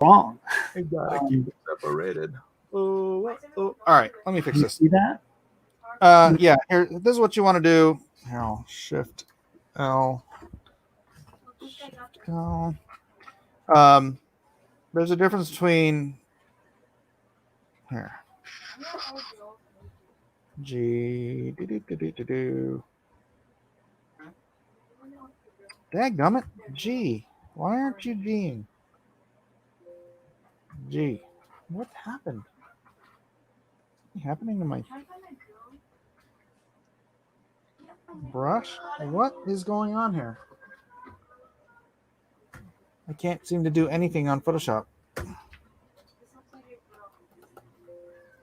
wrong. I gotta keep it separated. Oh, all right. Let me fix You this. see that? Yeah. Here, this is what you want to do. Here, I'll Shift L. Shift L. There's a difference between here. G. Dadgummit. G. Why aren't you G'ing? G. What happened? What's happening to my brush? What is going on here? I can't seem to do anything on Photoshop.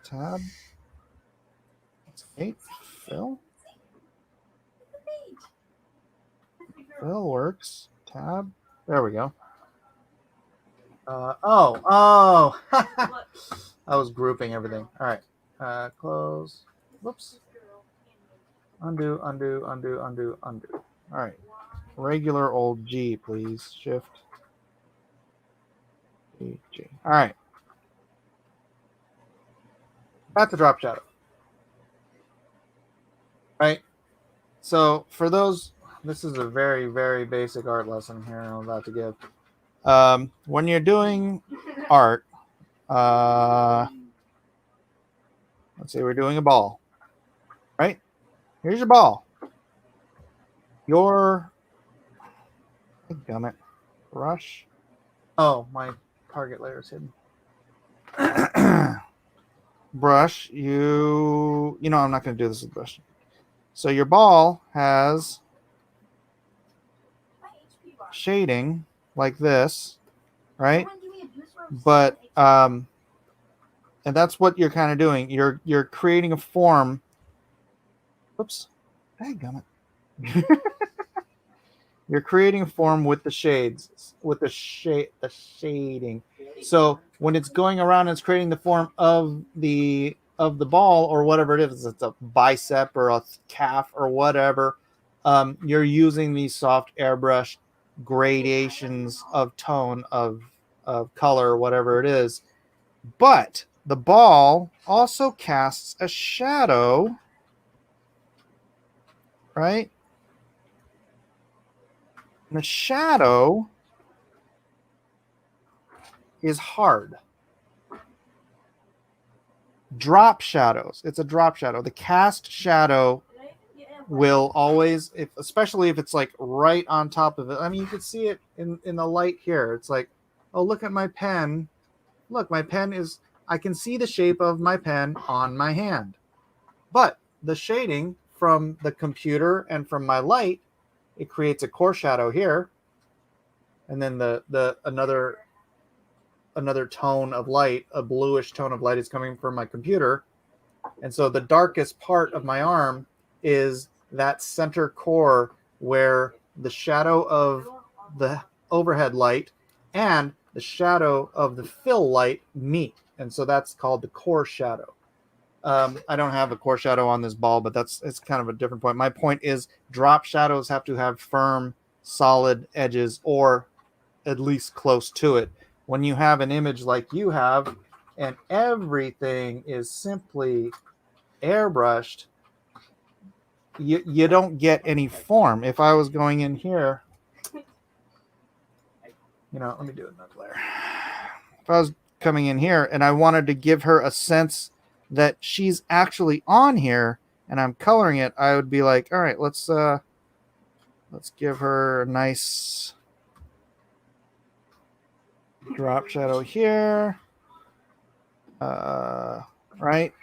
Tab. Eight. Fill. Fill works. Tab. There we go. Oh. I was grouping everything. All right. Close. Whoops. Undo. All right. Regular old G, please. Shift. G. All right. That's a drop shadow. Right? So for those, this is a very, very basic art lesson here I'm about to give. When you're doing art, let's say we're doing a ball, right? Here's your ball. Your, gummit, brush. Oh, my target layer is hidden. Brush, you know, I'm not going to do this with brush. So your ball has shading like this, right? But and that's what you're kind of doing. You're creating a form. Oops, dadgummit. You're creating a form with the shades, with the shading. So when it's going around, it's creating the form of the ball or whatever it is. It's a bicep or a calf or whatever. You're using these soft airbrush gradations of tone of color, whatever it is. But the ball also casts a shadow, right? And the shadow is hard. Drop shadows. It's a drop shadow. The cast shadow will always, especially if it's like right on top of it. I mean, you can see it in the light here. It's like, oh, look at my pen. Look, my pen is, I can see the shape of my pen on my hand. But the shading from the computer and from my light, it creates a core shadow here. And then another tone of light, a bluish tone of light, is coming from my computer. And so the darkest part of my arm is that center core where the shadow of the overhead light and the shadow of the fill light meet. And so that's called the core shadow. I don't have a core shadow on this ball, but it's kind of a different point. My point is drop shadows have to have firm, solid edges or at least close to it. When you have an image like you have and everything is simply airbrushed, you don't get any form. If I was going in here, let me do another layer. If I was coming in here and I wanted to give her a sense that she's actually on here and I'm coloring it, I would be like, all right, let's give her a nice drop shadow here. Right?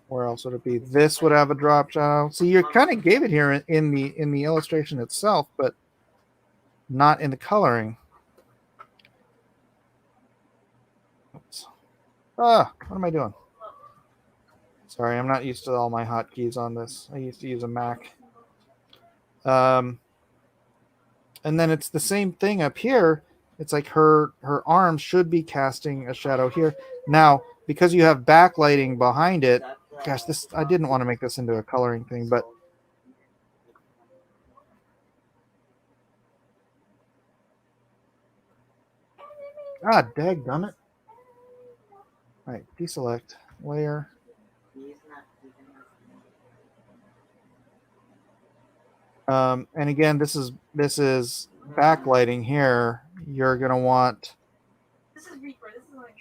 Where else would it be? This would have a drop shadow. See, you kind of gave it here in the illustration itself, but not in the coloring. Oops. What am I doing? Sorry, I'm not used to all my hotkeys on this. I used to use a Mac. And then it's the same thing up here. It's like her arm should be casting a shadow here. Now, because you have backlighting behind it, gosh, I didn't want to make this into a coloring thing, but God, dadgummit. All right, deselect layer. And again, this is backlighting here. You're gonna want. This is Reaper. This is like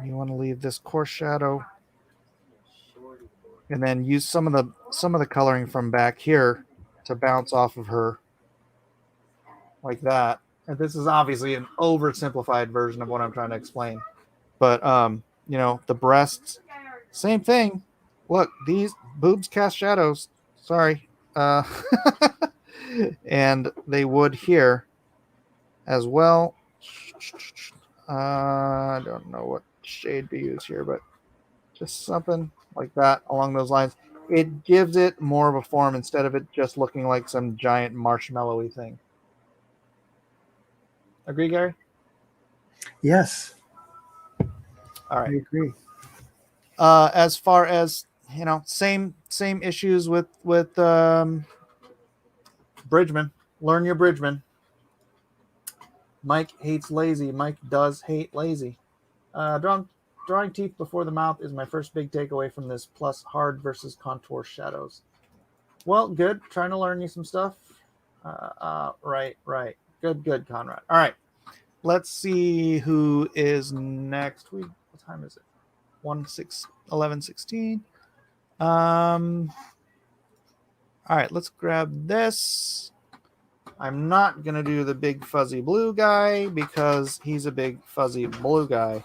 You want to leave this coarse shadow, and then use some of the coloring from back here to bounce off of her, like that. And this is obviously an oversimplified version of what I'm trying to explain, but you know, the breasts, same thing. Look, these boobs cast shadows. Sorry, and they would here as well. I don't know what shade to use here, but just something like that along those lines. It gives it more of a form instead of it just looking like some giant marshmallowy thing. Agree, Gary? Yes. All right. I agree. As far as, you know, same issues with Bridgman. Learn your Bridgman. Mike hates lazy. Mike does hate lazy. Drawing teeth before the mouth is my first big takeaway from this, plus hard versus contour shadows. Well, good. Trying to learn you some stuff. Right. Good, Conrad. All right. Let's see who is next. What time is it? 11:16. All right, let's grab this. I'm not going to do the big fuzzy blue guy because he's a big fuzzy blue guy.